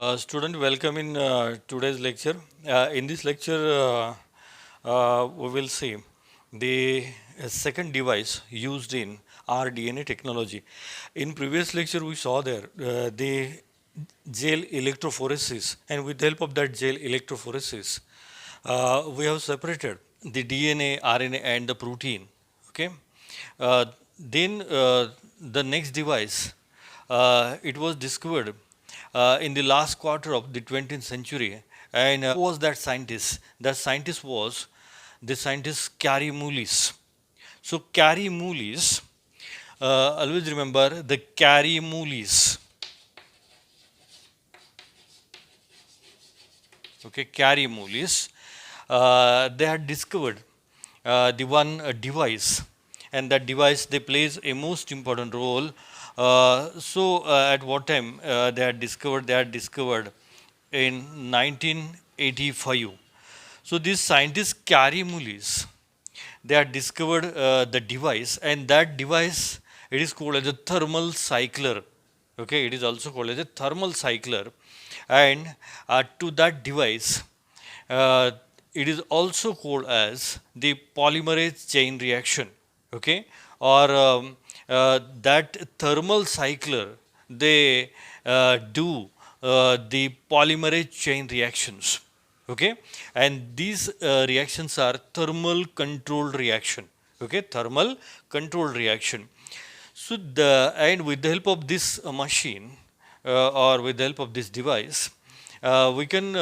Student, welcome in today's lecture. In this lecture, we will see the second device used in rDNA technology. In previous lecture, we saw there the gel electrophoresis, and with the help of that gel electrophoresis, we have separated the DNA, RNA, and the protein. Okay. Then the next device, it was discovered in the last quarter of the 20th century. And who was that scientist? That scientist was the scientist Carey Mullis. So Carey Mullis, always remember the Carey Mullis. Okay, Carey Mullis. They had discovered the one device, and that device they plays a most important role. At what time they had discovered? They had discovered in 1985. So this scientist Carey Mullis, they had discovered the device, and that device, it is called as a thermal cycler. Okay, it is also called as a thermal cycler, and to that device, uh, it is also called as the polymerase chain reaction. Okay, or that thermal cycler, they do the polymerase chain reactions. Okay, and these reactions are thermal controlled reaction. Okay, thermal controlled reaction. So the and with the help of this machine, or with the help of this device, we can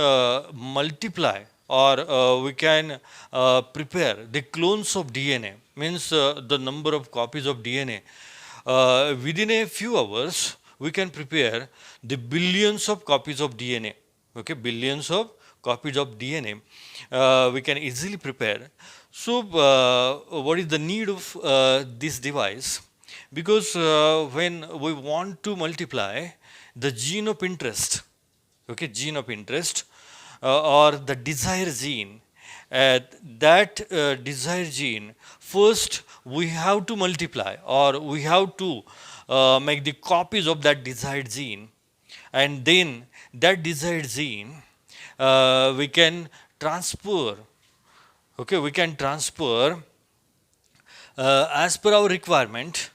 multiply, or we can prepare the clones of DNA, means the number of copies of DNA. Within a few hours, we can prepare the billions of copies of DNA. Okay, billions of copies of DNA we can easily prepare. So, what is the need of this device? Because when we want to multiply the gene of interest, okay, gene of interest, or the desired gene, that desired gene, first we have to multiply, or we have to make the copies of that desired gene, and then that desired gene we can transfer. Okay, we can transfer as per our requirement.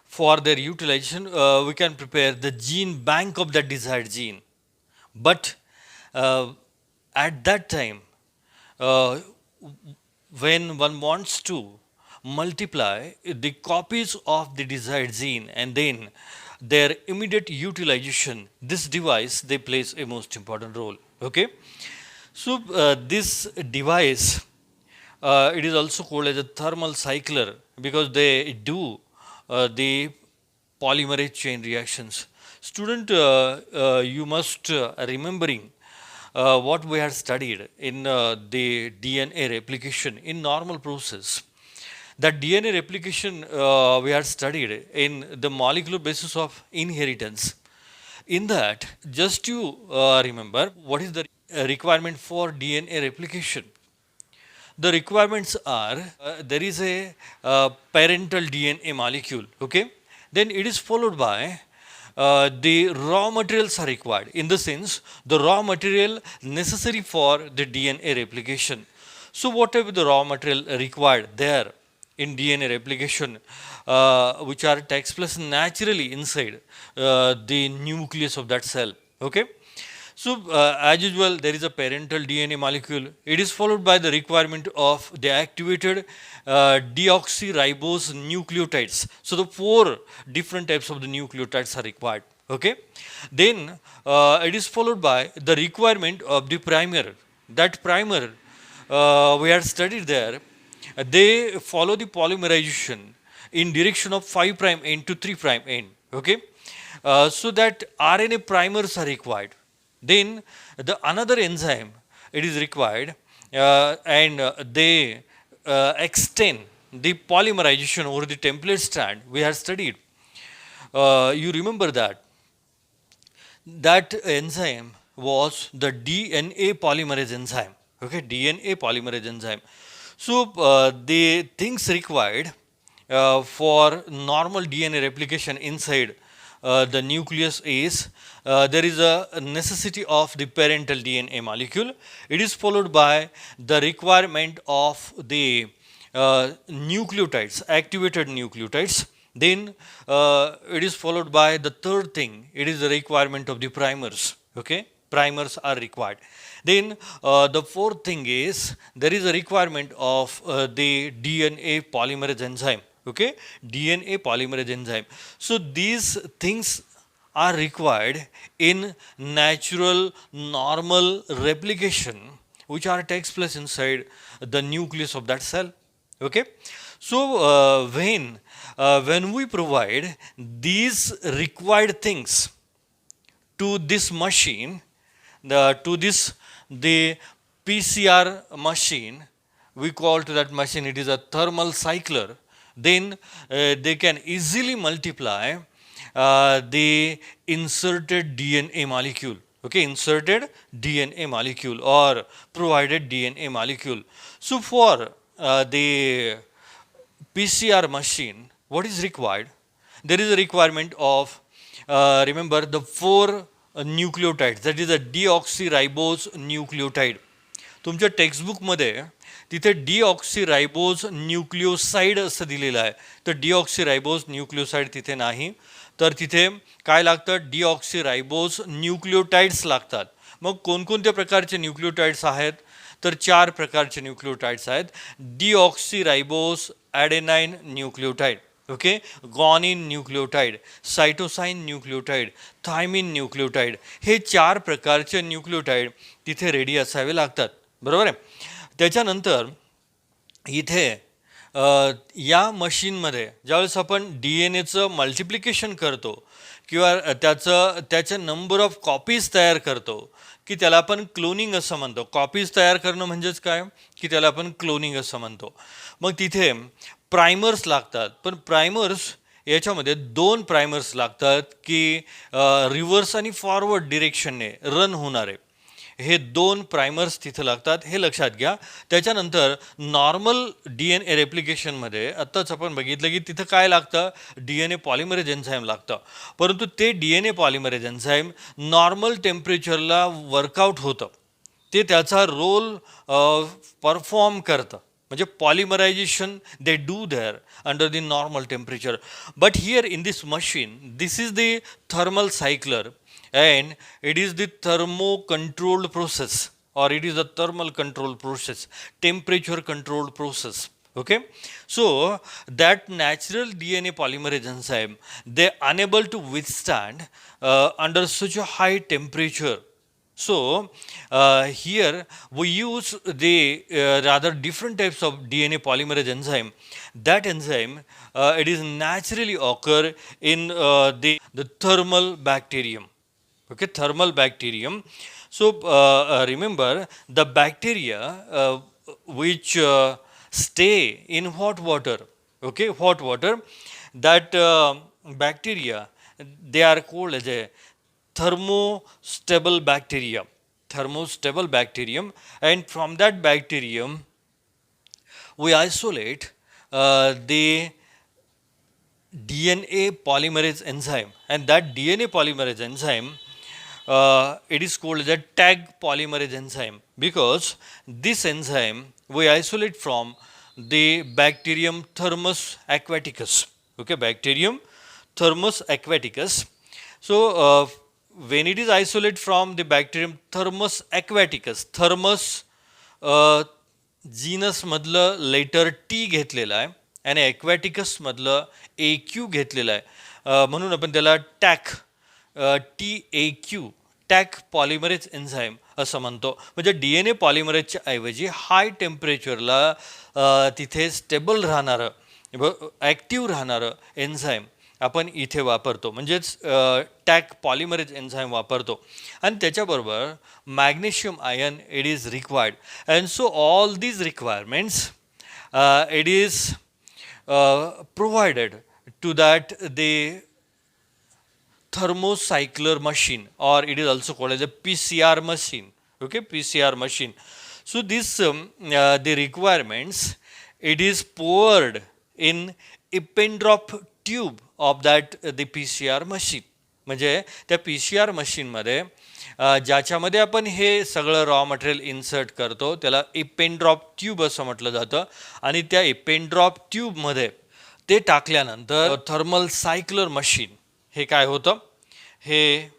For their utilization, we can prepare the gene bank of that desired gene. But at that time, uh, when one wants to multiply the copies of the desired gene and then their immediate utilization, this device, they plays a most important role. Okay, so this device, it is also called as a thermal cycler, because they do the polymerase chain reactions. Student, you must remembering what we had studied in the DNA replication in normal process. That DNA replication we had studied in the molecular basis of inheritance. In that, just you remember what is the requirement for DNA replication. The requirements are there is a parental DNA molecule, okay? Then it is followed by the raw materials are required, in the sense the raw material necessary for the DNA replication. So whatever the raw material required there in DNA replication, which are takes place naturally inside the nucleus of that cell, okay? So, as usual, there is a parental DNA molecule. It is followed by the requirement of the activated deoxyribose nucleotides. So, the four different types of the nucleotides are required. Okay. Then it is followed by the requirement of the primer. That primer we had studied there. They follow the polymerization in direction of 5' end to 3' end. Okay. So that RNA primers are required. Then the another enzyme it is required, and they extend the polymerization over the template strand we have studied. You remember that enzyme was the DNA polymerase enzyme. Okay, DNA polymerase enzyme. So the things required for normal DNA replication inside the nucleus is, there is a necessity of the parental DNA molecule. It is followed by the requirement of the nucleotides, activated nucleotides. Then it is followed by the third thing. It is the requirement of the primers. Okay, primers are required. Then the fourth thing is there is a requirement of the DNA polymerase enzyme. Okay, DNA polymerase enzyme. So these things are required in natural normal replication which are takes place inside the nucleus of that cell. Okay, so when we provide these required things to this machine, the PCR machine, we call to that machine, it is a thermal cycler. Then they can easily multiply the inserted DNA molecule. Okay, inserted DNA molecule or provided DNA molecule. So for the PCR machine, what is required? There is a requirement of, remember, the four nucleotides, that is a deoxyribose nucleotide. तुमच्या टेक्स्टबुकमध्ये तिथे डिऑक्सिरायबोज न्यूक्लिओसाइड असं दिलेलं आहे, तर डिऑक्सिरायबोज न्यूक्लिओसाइड तिथे नाही, तर तिथे काय लागतं, डिऑक्सिरायबोज न्यूक्लिओटाइड्स लागतात. मग कोणकोणत्या प्रकारचे न्यूक्लिओटाइड्स आहेत, तर 4 प्रकारचे न्यूक्लिओटाइड्स आहेत. डिऑक्सिरायबोज ॲडेनाइन न्यूक्लिओटाइड, ओके, गॉनिन न्यूक्लिओटाइड, सायटोसाइन न्यूक्लिओटाइड, थायमिन न्यूक्लिओटाइड, हे 4 प्रकारचे न्यूक्लिओटाइड तिथे रेडी असावे लागतात. बरोबर आहे. त्याच्यानंतर इथे या मशीनमध्ये ज्यावेळेस आपण DNA मल्टिप्लिकेशन करतो किंवा त्याचे नंबर ऑफ कॉपीज तयार करतो, की त्याला आपण क्लोनिंग असं म्हणतो. कॉपीज तयार करणं म्हणजेच काय, की त्याला आपण क्लोनिंग असं म्हणतो. मग तिथे प्रायमर्स लागतात, पण प्रायमर्स याच्यामध्ये 2 प्रायमर्स लागतात की रिव्हर्स आणि फॉरवर्ड डिरेक्शनने रन होणारे. हे 2 प्रायमर्स तिथे लागतात, हे लक्षात घ्या. त्याच्यानंतर नॉर्मल DNA रेप्लिकेशनमध्ये आत्ताच आपण बघितलं की तिथं काय लागतं, DNA पॉलिमरेज एन्झाईम लागतं. परंतु ते DNA पॉलिमरेज एन्झाईम नॉर्मल टेम्परेचरला वर्कआउट होतं, ते त्याचा रोल परफॉर्म करतं. म्हणजे polymerization they do there under the normal temperature. But here in this machine, this is the thermal cycler and it is the thermo controlled process, or it is a thermal control process, temperature controlled process. Okay, so that natural DNA polymerase enzyme, they unable to withstand under such a high temperature. So here we use the rather different types of DNA polymerase enzyme. That enzyme it is naturally occur in the thermal bacterium. Okay, thermal bacterium. So remember, the bacteria which stay in hot water, okay, hot water, that bacteria, they are called as a thermostable bacteria, thermostable bacterium. And from that bacterium we isolate the DNA polymerase enzyme, and that DNA polymerase enzyme it is called as a tag polymerase enzyme, because this enzyme we isolate from the bacterium Thermus aquaticus. Okay, bacterium Thermus aquaticus. So when it is isolated from the bacterium Thermus aquaticus, Thermus genus मधलं letter T घेतलेलं आहे आणि ॲक्वॅटिकस मधलं AQ घेतलेलं आहे, म्हणून आपण त्याला Taq TAQ Taq polymerase enzyme असं म्हणतो. म्हणजे DNA पॉलिमरेजच्या ऐवजी हाय टेम्परेचरला तिथे स्टेबल राहणारं, ॲक्टिव्ह राहणारं एन्झाईम आपण इथे वापरतो, म्हणजेच टॅक पॉलिमरेज एन्झाईम वापरतो. आणि त्याच्याबरोबर magnesium ion it is required. And so all these requirements it is provided to that the thermocycler machine, or it is also called as a PCR machine. Okay, PCR machine. So this the requirements, it is poured in Eppendorf tube of that the PCR machine. म्हणजे त्या PCR मशीनमध्ये ज्याच्यामध्ये आपण हे सगळं raw material insert करतो त्याला pen drop tube असं म्हटलं जातं. आणि त्या पेन ड्रॉप ट्यूबमध्ये ते टाकल्यानंतर थर्मल सायक्लर मशीन हे काय होतं, हे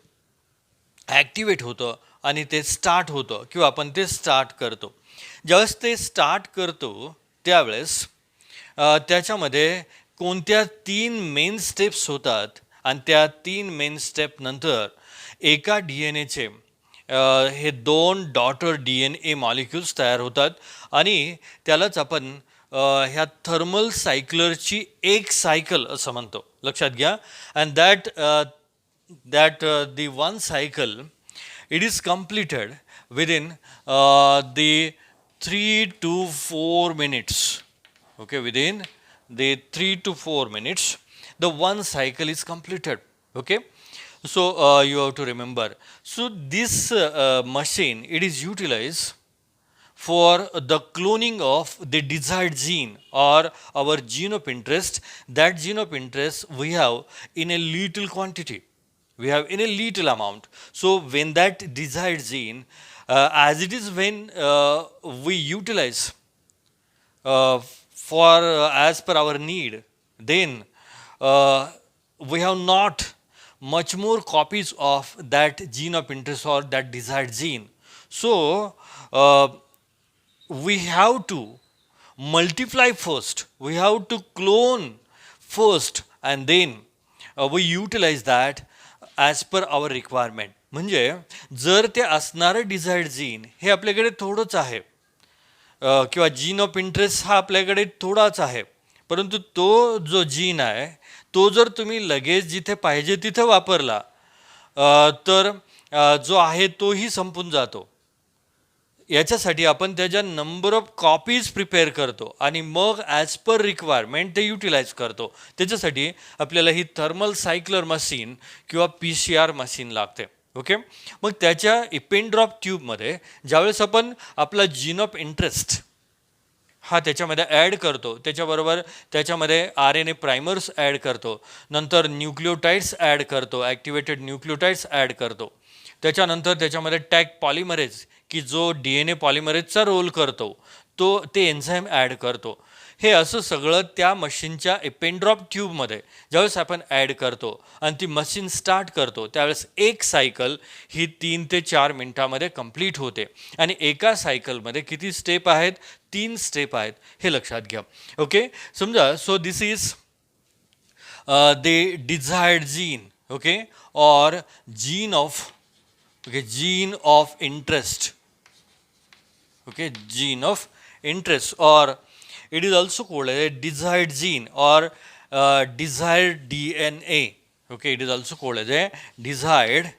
ॲक्टिवेट होतं आणि ते स्टार्ट होतं किंवा आपण ते स्टार्ट करतो. ज्यावेळेस ते स्टार्ट करतो त्यावेळेस त्याच्यामध्ये कोणत्या 3 मेन स्टेप्स होतात आणि त्या 3 मेन स्टेप नंतर एका DNA चे हे 2 डॉटर DNA मॉलिक्युल्स तयार होतात आणि त्यालाच आपण ह्या थर्मल सायकलरची एक सायकल असं म्हणतो. लक्षात घ्या. And that the one cycle it is completed within the 3 to 4 minutes. Okay, within the 3 to 4 minutes the one cycle is completed. Okay, so you have to remember, so this machine it is utilized for the cloning of the desired gene or our gene of interest. That gene of interest we have in a little quantity, we have in a little amount. So when that desired gene as it is when we utilize for as per our need, then we have not much more copies of that gene of interest or that desired gene. So we have to multiply first, we have to clone first, and then we utilize that as per our requirement. म्हणजे जर ते असणारं desired gene हे आपल्याकडे थोडंच आहे किंवा gene of interest हा आपल्याकडे थोडाच आहे, परंतु तो जो जीन आहे तो जर तुम्ही लगेच जिथे पाहिजे तिथे वापरला तर जो आहे तोही संपून जातो. याच्यासाठी आपण त्याच्या नंबर ऑफ कॉपीज प्रिपेअर करतो आणि मग ॲज पर रिक्वायरमेंट ते युटिलाइज करतो. त्याच्यासाठी आपल्याला ही थर्मल सायक्लर मशीन किंवा PCR मशीन लागते. ओके, मग त्याच्या पेन ड्रॉप ट्यूबमध्ये ज्यावेळेस आपण आपला जीन ऑफ इंटरेस्ट हा त्याच्यामध्ये ॲड करतो, त्याच्याबरोबर त्याच्यामध्ये RNA प्रायमर्स ॲड करतो, नंतर न्यूक्लिओटाइड्स ॲड करतो, ॲक्टिवेटेड न्यूक्लिओटाइड्स ॲड करतो, त्याच्यानंतर त्याच्यामध्ये टॅग पॉलिमरेज की जो DNA पॉलिमरेजचा रोल करतो ते एन्झाईम ॲड करतो. हे असं सगळं त्या मशीनच्या पेन ड्रॉप ट्यूबमध्ये ज्यावेळेस आपण ॲड करतो आणि ती मशीन स्टार्ट करतो त्यावेळेस एक सायकल ही 3 ते 4 मिनटामध्ये कंप्लीट होते. आणि एका सायकलमध्ये किती स्टेप आहेत? 3 स्टेप आहेत, हे लक्षात घ्या. ओके, समजा so this is the desired gene, okay, और gene of interest. Okay, gene of interest, or it is also called a desired gene or desired DNA. Okay, it is also called as a desired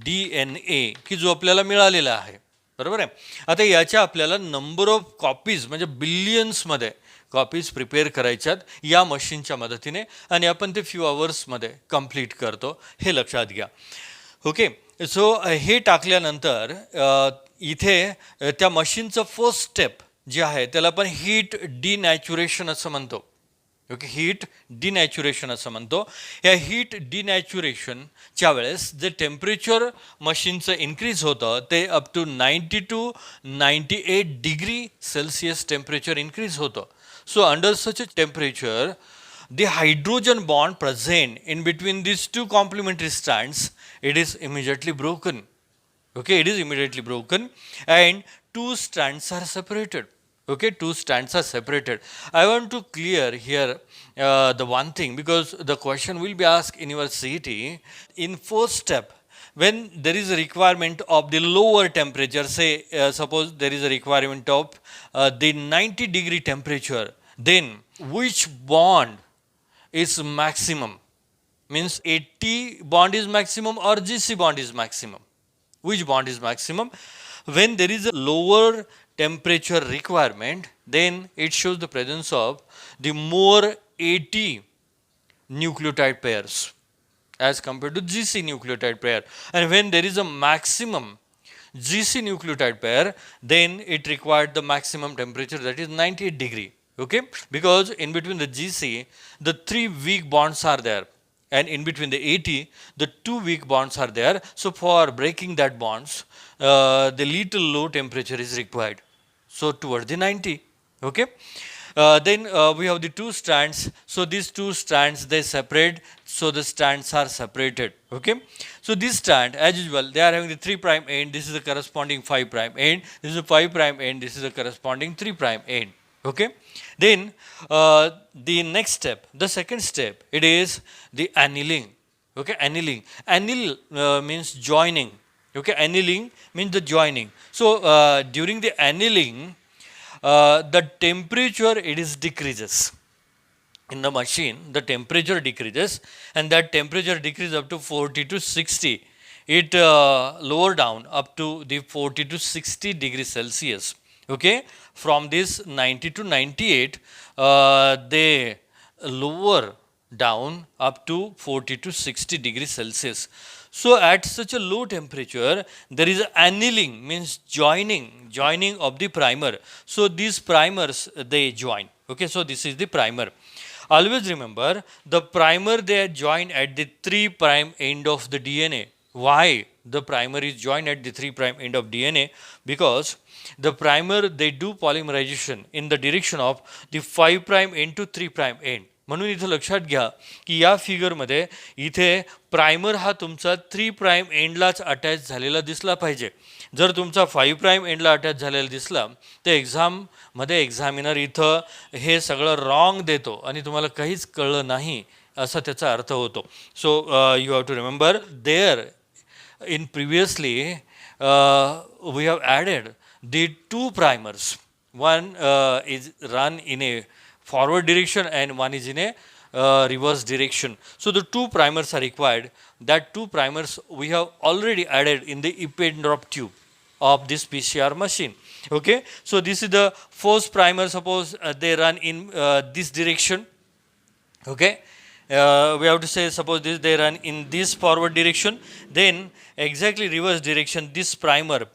DNA की जो आपल्याला मिळालेला आहे. बरोबर आहे. आता याच्या आपल्याला नंबर ऑफ कॉपीज म्हणजे बिलियन्समध्ये कॉपीज प्रिपेअर करायच्यात या मशीनच्या मदतीने आणि आपण ते फ्यू आवर्समध्ये कंप्लीट करतो, हे लक्षात घ्या. ओके, सो हे टाकल्यानंतर इथे त्या मशीनचं फर्स्ट स्टेप जे आहे त्याला आपण हीट डिनॅच्युरेशन असं म्हणतो. ओके, हीट डिनॅच्युरेशन असं म्हणतो. या हीट डिनॅच्युरेशनच्या वेळेस जे टेम्परेचर मशीनचं इन्क्रीज होतं ते up to 90 to 98 degree Celsius temperature increase होतं. So under such a temperature the hydrogen bond present in between these two complementary strands, it is immediately broken. Okay, it is immediately broken and two strands are separated. Okay, two strands are separated. I want to clear here the one thing, because the question will be asked in your CET. In first step, when there is a requirement of the lower temperature, say suppose there is a requirement of the 90 degree temperature, then which bond is maximum? Means 80 bond is maximum or GC bond is maximum? Which bond is maximum? When there is a lower temperature requirement, then it shows the presence of the more 80 nucleotide pairs as compared to GC nucleotide pair. And when there is a maximum GC nucleotide pair, then it required the maximum temperature, that is 98 degree. okay, because in between the GC the three weak bonds are there, and in between the AT the two weak bonds are there. So for breaking that bonds, the little low temperature is required, so towards the 90, okay. Then we have the two strands, so these two strands they separate, so the strands are separated, okay. So this strand as usual they are having the 3 prime end, this is the corresponding 5 prime end, this is the 5 prime end, this is the corresponding 3 prime end, okay. Then the next step, the second step, it is the annealing, okay. Anneal means joining, okay. Annealing means the joining. So during the annealing, the temperature it is decreases in the machine, the temperature decreases, and that temperature decreases up to 40 to 60. It lower down up to the 40 to 60 degrees Celsius, okay. From this 90 to 98, they lower down up to 40 to 60 degrees Celsius. So at such a low temperature, there is annealing, means joining of the primer. So these primers they join, okay. So this is the primer. Always remember, the primer they are joined at the 3 prime end of the DNA. Why the primer is joined at the 3 prime end of DNA? Because the primer they do polymerization in the direction of the 5 prime end to 3 prime end. म्हणून इथं लक्षात घ्या की या फिगरमध्ये इथे primer हा तुमचा 3 prime एंडलाच attach झालेला दिसला पाहिजे. जर तुमचा 5 प्राईम एंडला अटॅच झालेला दिसला तर एक्झाममध्ये एक्झामिनर इथं हे सगळं रॉंग देतो आणि तुम्हाला काहीच कळलं नाही असा त्याचा अर्थ होतो. So you have to remember there in previously we have added the two primers. One is run in a forward direction and one is in a reverse direction. So the two primers are required. That two primers we have already added in the epine drop tube of this PCR machine. Okay, so this is the first primer. Suppose they run in this direction. Okay, we have to say suppose this they run in this forward direction, then exactly reverse direction this primer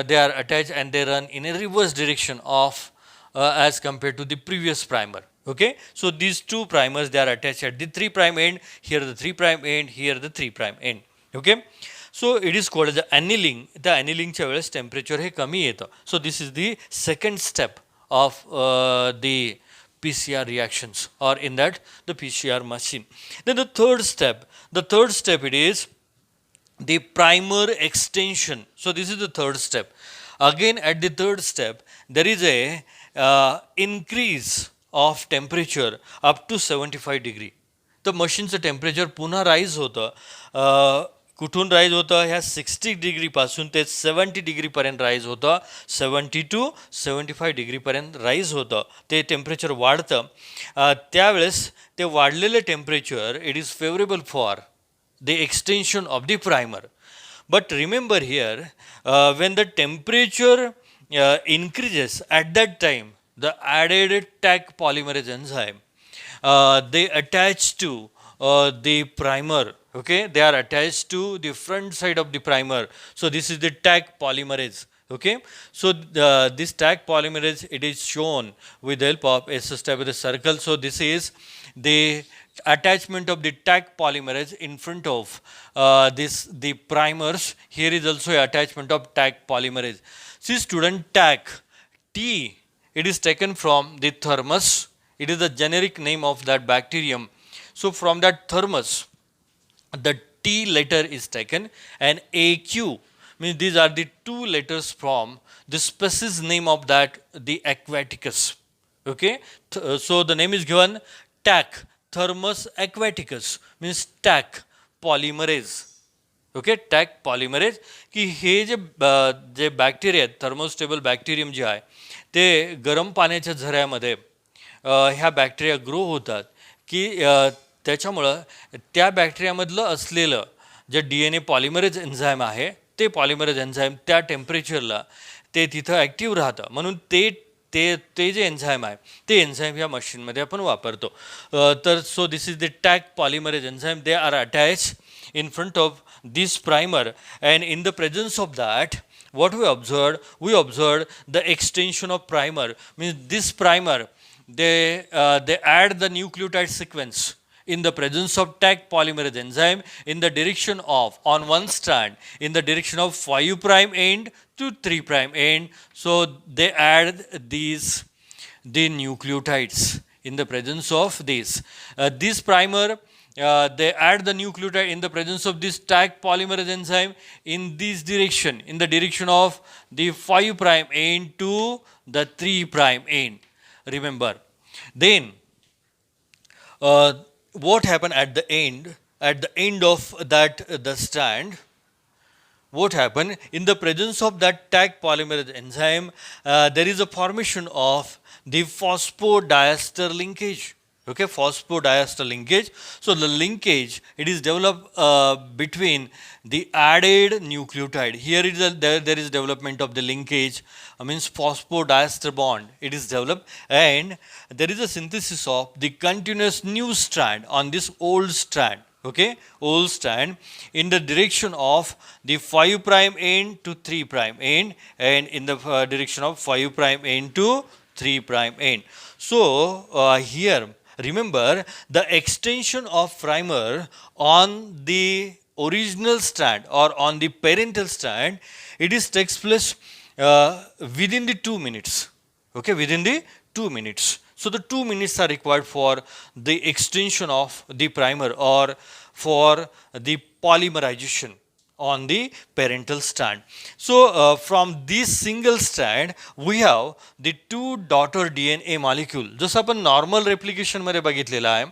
they are attached and they run in a reverse direction of as compared to the previous primer. Okay, so these two primers they are attached at the 3 prime end, here the 3 prime end, here the 3 prime end. Okay, so it is called as the annealing. The annealing च्या वेळेस temperature हे कमी येतं. So this is the second step of the PCR reactions, or in that the PCR machine. Then the third step it is the primer extension. So this is the third step. Again at the third step there is a increase of temperature up to 75 degree. The machineचं temperature पुन्हा rise होतं. कुठून rise होतं? ह्या 60 डिग्रीपासून ते 70 डिग्रीपर्यंत rise होतं. 70 to 75 डिग्रीपर्यंत rise होतं. ते temperature वाढतं. त्यावेळेस ते वाढलेलं temperature it is favourable for the extension of the primer. But remember here, when the temperature increases, at that time, the added Taq polymerase enzyme, they attach to the primer. Okay, they are attached to the front side of the primer. So this is the Taq polymerase. Okay, so this Taq polymerase it is shown with the help of a step with a circle. So this is the attachment of the Taq polymerase in front of the primers. Here is also a attachment of Taq polymerase. See student, Taq T it is taken from the thermus. It is the generic name of that bacterium. So from that thermus the T letter is taken and AQ means these are the two letters from the species name of that the Aquaticus. Okay, so the name is given Taq, Thermus aquaticus means Taq polymerase. Okay, Taq polymerase की हे जे bacteria आहेत thermostable bacterium जे आहे ते गरम पाण्याच्या झऱ्यामध्ये ह्या bacteria grow होतात की त्याच्यामुळं त्या बॅक्टेरियामधलं असलेलं जे DNA पॉलिमरेज एन्झाईम आहे ते पॉलिमरेज एन्झाईम त्या टेम्परेचरला ते तिथं ॲक्टिव्ह राहतं. म्हणून ते जे एन्झाईम आहे ते एन्झाईम ह्या मशीनमध्ये आपण वापरतो. तर सो this is the Taq polymerase enzyme. They are attached in front of this primer, and in the presence of that what we observed the extension of primer, means this primer they add the nucleotide sequence in the presence of Taq polymerase enzyme in the direction of, on one strand, in the direction of 5' end to 3' end. So they add the nucleotides in the presence of this primer. They add the nucleotide in the presence of this Taq polymerase enzyme in this direction, in the direction of the 5' end to the 3' end. Remember. Then what happened at the end? At the end of the strand, what happened in the presence of that Taq polymerase enzyme? There is a formation of the phosphodiester linkage. Okay, phosphodiester linkage. So the linkage, it is developed between the added nucleotide. Here it is there is development of the linkage, means phosphodiester bond. It is developed, and there is a synthesis of the continuous new strand on this old strand. Okay, old strand in the direction of the 5' end to 3' end, and in the direction of 5' end to 3' end. So here, remember the extension of primer on the original strand or on the parental strand, it is takes place within the 2 minutes. Okay, within the 2 minutes. So the 2 minutes are required for the extension of the primer or for the polymerization on the parental strand. So from this single strand we have the two daughter DNA molecule. जसं आपण normal replication मध्ये बघितलेलं आहे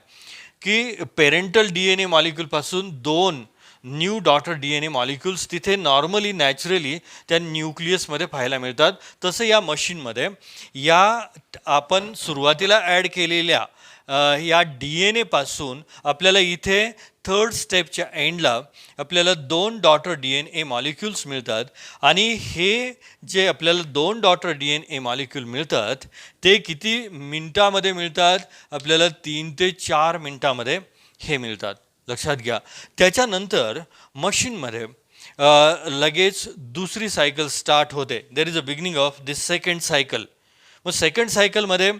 की parental DNA molecule पासून दोन new daughter DNA molecules तिथे normally naturally त्या न्यूक्लियसमध्ये पाहायला मिळतात. तसं या मशीनमध्ये या आपण सुरुवातीला ॲड केलेल्या या DNA पासून आपल्याला इथे थर्ड स्टेपच्या एंडला आपल्याला दोन डॉटर DNA मॉलिक्युल्स मिळतात, आणि हे जे आपल्याला दोन डॉटर DNA मॉलिक्यूल मिळतात ते किती मिनिटामध्ये मिळतात? आपल्याला 3 ते 4 मिनिटामध्ये हे मिळतात. लक्षात घ्या. त्याच्यानंतर मशीनमध्ये लगेच दुसरी सायकल स्टार्ट होते. There is a beginning of this second cycle. मग सेकंड सायकलमध्ये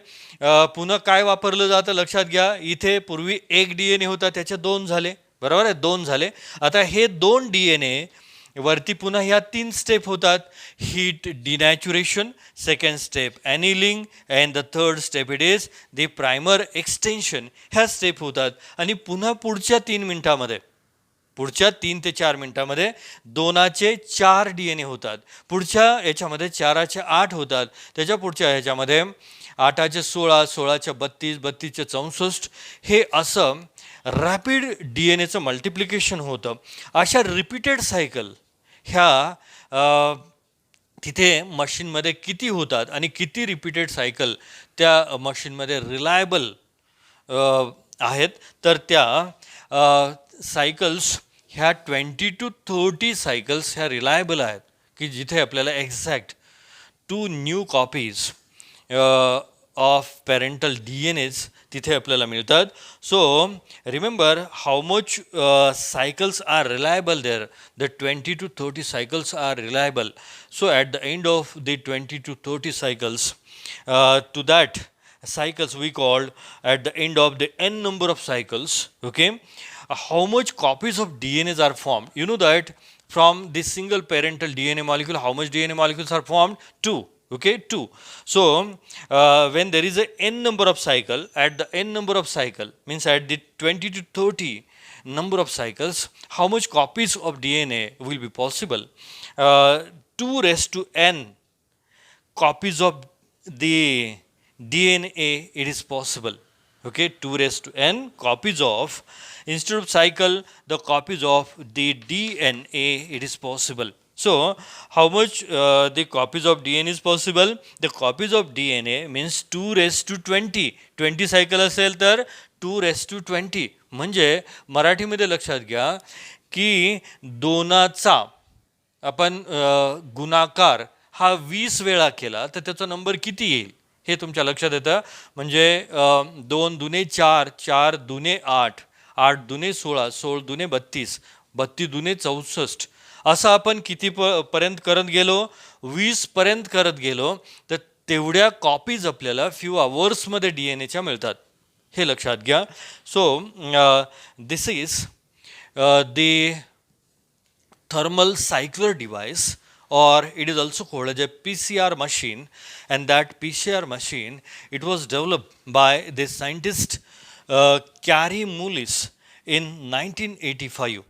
पुन्हा काय वापरलं जातं? लक्षात घ्या. इथे पूर्वी एक DNA होता, त्याचे 2 झाले, बरोबर आहे, 2 झाले. आता हे 2 DNA वरती पुन्हा ह्या 3 स्टेप होतात. Heat denaturation, second step annealing, and the third step it is the primer extension. ह्या स्टेप होतात आणि पुन्हा पुढच्या 3 मिनिटामध्ये, पुढच्या 3 ते 4 मिनिटामध्ये 2चे 4 DNA होतात. पुढच्या याच्यामध्ये 4चे 8 होतात. त्याच्या पुढच्या ह्याच्यामध्ये 8चे 16, 16चे 32, 32चे 64, हे असं रॅपिड DNAचं मल्टिप्लिकेशन होतं. अशा रिपीटेड सायकल ह्या तिथे मशीनमध्ये किती होतात आणि किती रिपीटेड सायकल त्या मशीनमध्ये रिलायबल आहेत, तर त्या सायकल्स ह्या 20 to 30 सायकल्स ह्या रिलायबल आहेत, की जिथे आपल्याला exact 2 new copies of parental DNAs तिथे आपल्याला मिळतात. So remember how much cycles are reliable there. The 20 to 30 cycles are reliable. So at the end of the 20 to 30 cycles, to that cycles we called at the end of the n number of cycles, okay, how much copies of DNAs are formed. You know that from this single parental DNA molecule, how much DNA molecules are formed? 2. Okay, 2. So when there is a n number of cycle, at the n number of cycle means at the 20 to 30 number of cycles, how much copies of DNA will be possible? 2 raised to n copies of the DNA it is possible. Okay, 2 raised to n copies of, instead of cycle, the copies of the DNA it is possible. So how much the copies of DNA is possible? The copies of DNA means 2 raised to 20. 20 cycle असेल तर 2 raised to 20. म्हणजे मराठीमध्ये लक्षात घ्या की 2चा आपण गुणाकार हा 20 वेळा केला तर त्याचा नंबर किती येईल हे तुमच्या लक्षात येतं. म्हणजे 2 दुने 4, 4 दुने 8, 8 दुने 16, 16 दुने 32, 32 दुने 64, असं आपण किती पर्यंत करत गेलो? 20 पर्यंत करत गेलो. तर तेवढ्या कॉपीज आपल्याला फ्यू आवर्समध्ये डी एन एच्या मिळतात, हे लक्षात घ्या. सो this is the thermal cycler device, or it is also called as a PCR machine. And that PCR machine, it was developed by the scientist Kary Mullis in 1985.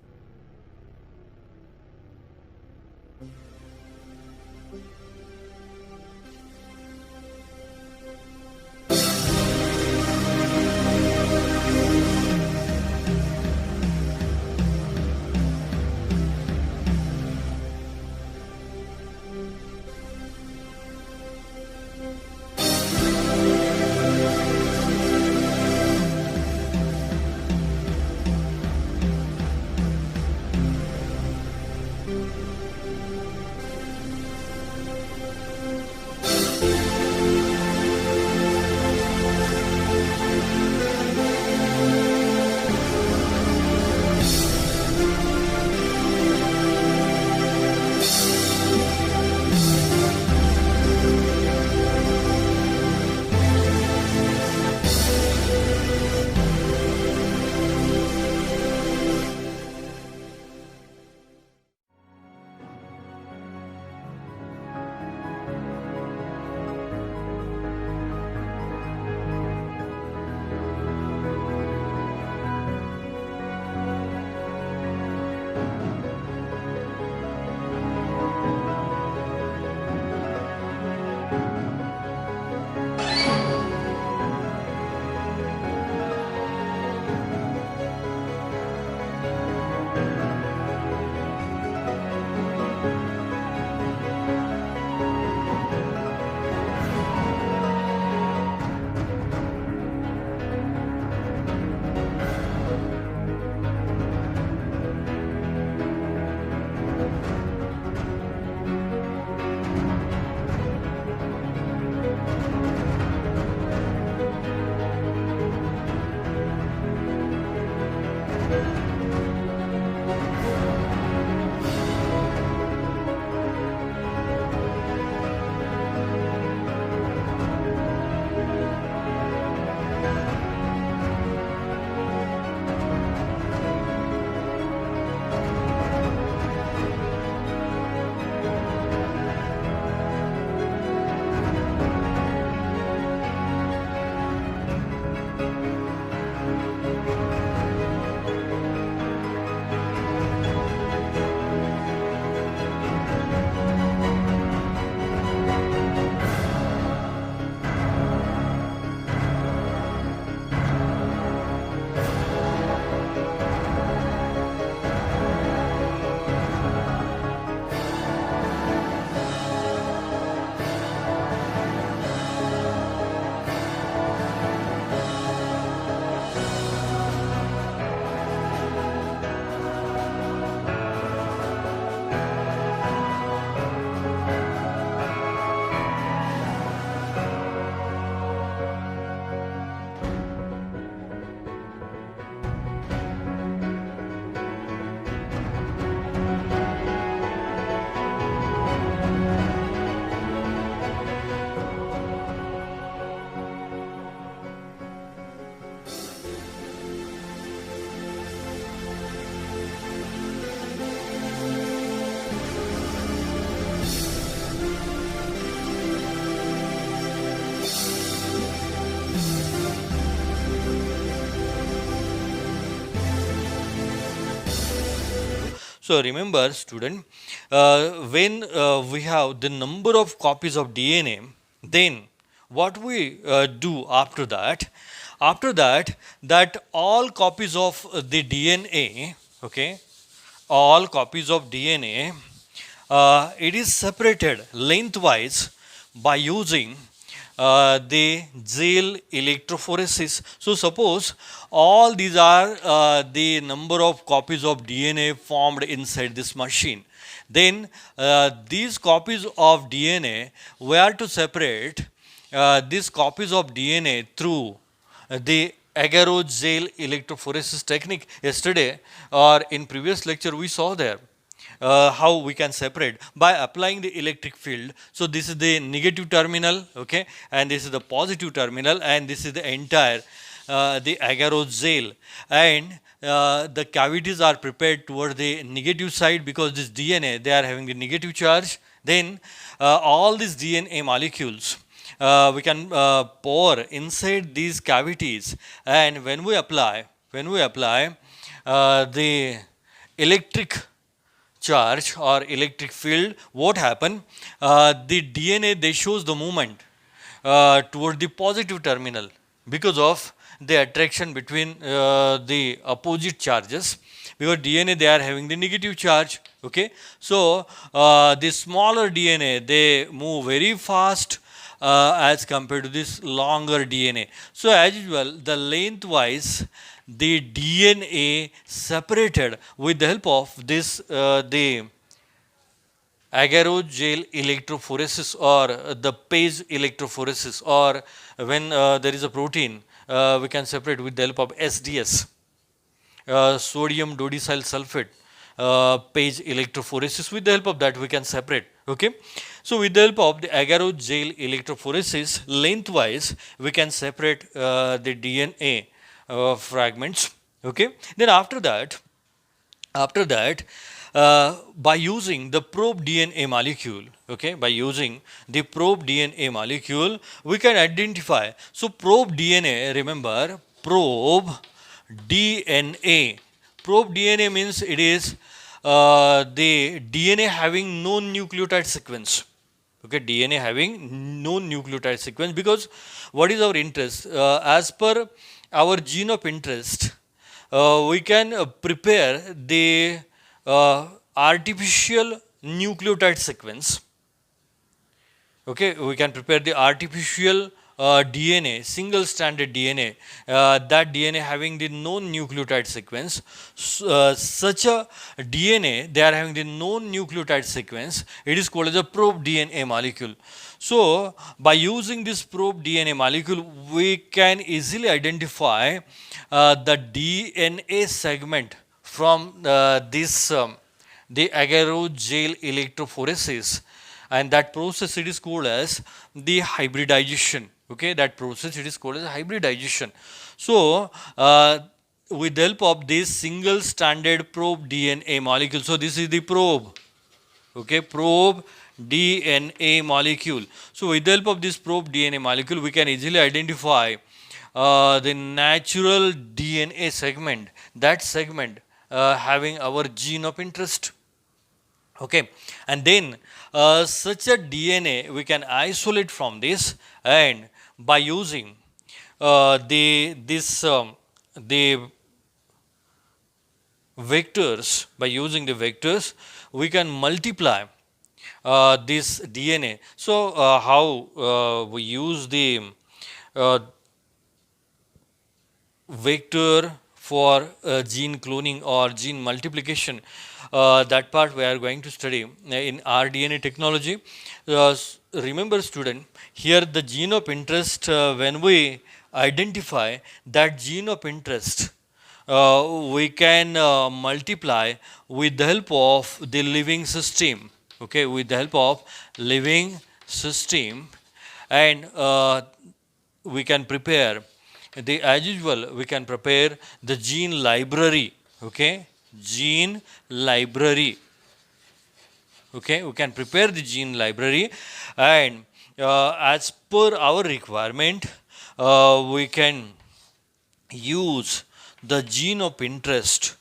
So remember, student, when we have the number of copies of DNA, then what we do after that? After that, that all copies of the DNA, okay, all copies of DNA, it is separated lengthwise by using the gel electrophoresis. So suppose all these are the number of copies of DNA formed inside this machine. Then these copies of DNA were to separate these copies of DNA through the agarogel electrophoresis technique. Yesterday or in previous lecture we saw there. how we can separate by applying the electric field. So this is the negative terminal, okay, and this is the positive terminal, and this is the entire the agarose, and the cavities are prepared toward the negative side because this DNA, they are having the negative charge. Then all these DNA molecules we can pour inside these cavities, and when we apply the electric charge or electric field, what happen? The DNA, they shows the movement toward the positive terminal because of the attraction between the opposite charges, because DNA, they are having the negative charge, okay. So the smaller DNA, they move very fast as compared to this longer DNA. So as usual, the lengthwise the DNA separated with the help of this the agarose gel electrophoresis or the Page electrophoresis, or when there is a protein, we can separate with the help of SDS, sodium dodecyl sulfate, Page electrophoresis. With the help of that, we can separate, okay. So with the help of the agarose gel electrophoresis, lengthwise we can separate the DNA fragments, okay. Then after that, by using the probe DNA molecule, okay, by using the probe DNA molecule, we can identify. So probe DNA, remember, probe DNA. Probe DNA means it is the DNA having no nucleotide sequence. Okay, DNA having no nucleotide sequence, because what is our interest? As per our gene of interest, we can prepare the artificial nucleotide sequence. Okay, we can prepare the artificial DNA, single stranded DNA, that DNA having the known nucleotide sequence. Such a DNA, they are having the known nucleotide sequence, it is called as a probe DNA molecule. So by using this probe DNA molecule, we can easily identify the DNA segment from this the agarose gel electrophoresis, and that process, it is called as the hybridization, okay. That process, it is called as hybridization. So with the help of this single stranded probe DNA molecule, so this is the probe, okay, probe DNA molecule. So with the help of this probe DNA molecule, we can easily identify the natural DNA segment, that segment having our gene of interest, okay. And then such a DNA we can isolate from this, and by using the vectors, by using the vectors, we can multiply this DNA. So how we use the vector for gene cloning or gene multiplication, that part we are going to study in rDNA technology. Remember student, here the gene of interest, when we identify that gene of interest, we can multiply with the help of the living system, okay, with the help of living system, and we can prepare the, as usual, we can prepare the gene library, okay, gene library, okay, we can prepare the gene library, and as per our requirement, we can use the gene of interest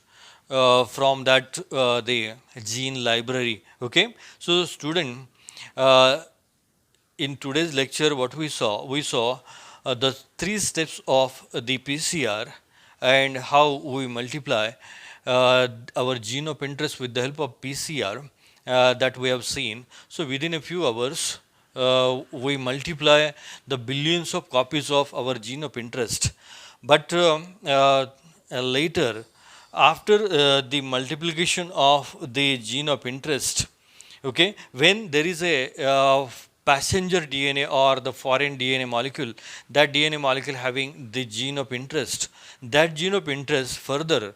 from that the gene library, okay. So student, in today's lecture, what we saw the 3 steps of the PCR and how we multiply our gene of interest with the help of PCR, that we have seen. So within a few hours, we multiply the billions of copies of our gene of interest. But later, after the multiplication of the gene of interest, okay, when there is a passenger DNA or the foreign DNA molecule, that DNA molecule having the gene of interest, that gene of interest further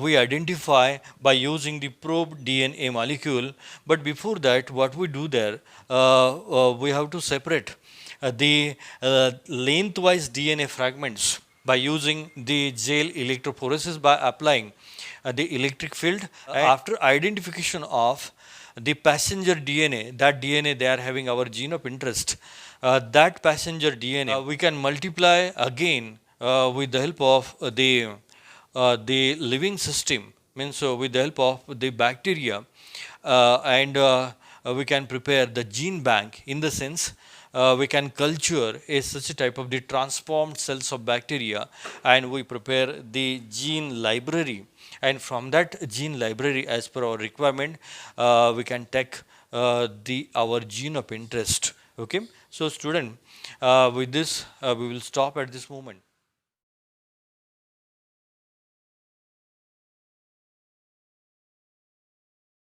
we identify by using the probe DNA molecule. But before that, what we do there, we have to separate the lengthwise DNA fragments by using the gel electrophoresis by applying the electric field. After identification of the passenger DNA, that DNA they are having our gene of interest, that passenger DNA we can multiply again with the help of the living system, means with the help of the bacteria, and we can prepare the gene bank, in the sense we can culture such a type of the transformed cells of bacteria, and we prepare the gene library, and from that gene library, as per our requirement, we can take the our gene of interest. Okay, so student, with this we will stop at this moment.